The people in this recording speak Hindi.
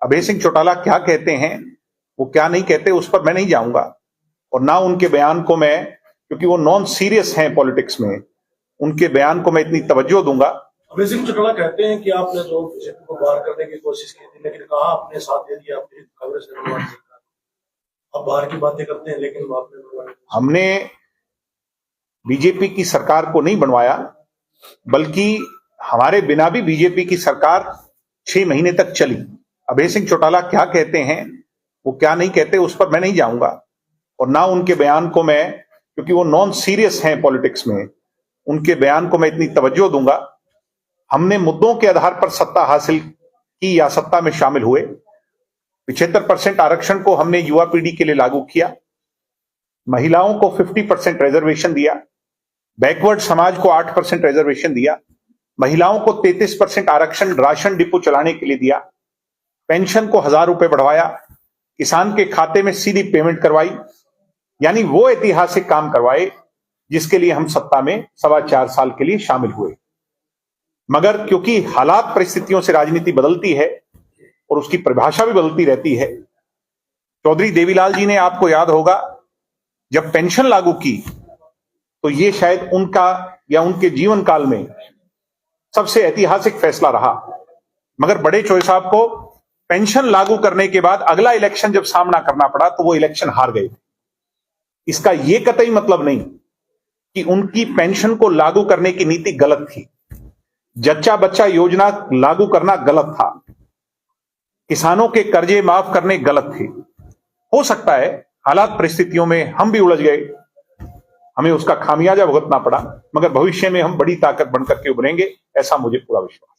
अभय सिंह चौटाला क्या कहते हैं, वो क्या नहीं कहते, उस पर मैं नहीं जाऊंगा और ना उनके बयान को मैं, क्योंकि वो नॉन सीरियस हैं पॉलिटिक्स में, उनके बयान को मैं इतनी तवज्जो दूंगा। अभय सिंह चौटाला कहते हैं कि आपने जो बीजेपी को बाहर करने की कोशिश की थी, लेकिन कहा आपने साथ दे दिया अपनी कांग्रेस ने। अब बाहर की बातें करते हैं, लेकिन हमने बीजेपी की सरकार को नहीं बनवाया, बल्कि हमारे बिना भी बीजेपी की सरकार 6 महीने तक चली। अभय सिंह चौटाला क्या कहते हैं, वो क्या नहीं कहते, उस पर मैं नहीं जाऊंगा और ना उनके बयान को मैं, क्योंकि वो नॉन सीरियस हैं पॉलिटिक्स में, उनके बयान को मैं इतनी तवज्जो दूंगा। हमने मुद्दों के आधार पर सत्ता हासिल की या सत्ता में शामिल हुए। 75% आरक्षण को हमने युवा पीढ़ी के लिए लागू किया, महिलाओं को 50% रिजर्वेशन दिया, बैकवर्ड समाज को 8% रिजर्वेशन दिया, महिलाओं को 33% आरक्षण राशन डिपो चलाने के लिए दिया, पेंशन को 1000 रुपए बढ़वाया, किसान के खाते में सीधी पेमेंट करवाई, यानी वो ऐतिहासिक काम करवाए जिसके लिए हम सत्ता में 4.25 साल के लिए शामिल हुए। मगर क्योंकि हालात परिस्थितियों से राजनीति बदलती है और उसकी परिभाषा भी बदलती रहती है, चौधरी देवीलाल जी ने, आपको याद होगा, जब पेंशन लागू की तो ये शायद उनका या उनके जीवन काल में सबसे ऐतिहासिक फैसला रहा। मगर बड़े चोई साहब को पेंशन लागू करने के बाद अगला इलेक्शन जब सामना करना पड़ा तो वो इलेक्शन हार गए। इसका यह कतई मतलब नहीं कि उनकी पेंशन को लागू करने की नीति गलत थी। जच्चा बच्चा योजना लागू करना गलत था, किसानों के कर्जे माफ करने गलत थे। हो सकता है हालात परिस्थितियों में हम भी उलझ गए, हमें उसका खामियाजा भुगतना पड़ा, मगर भविष्य में हम बड़ी ताकत बनकर के उभरेंगे, ऐसा मुझे पूरा विश्वास है।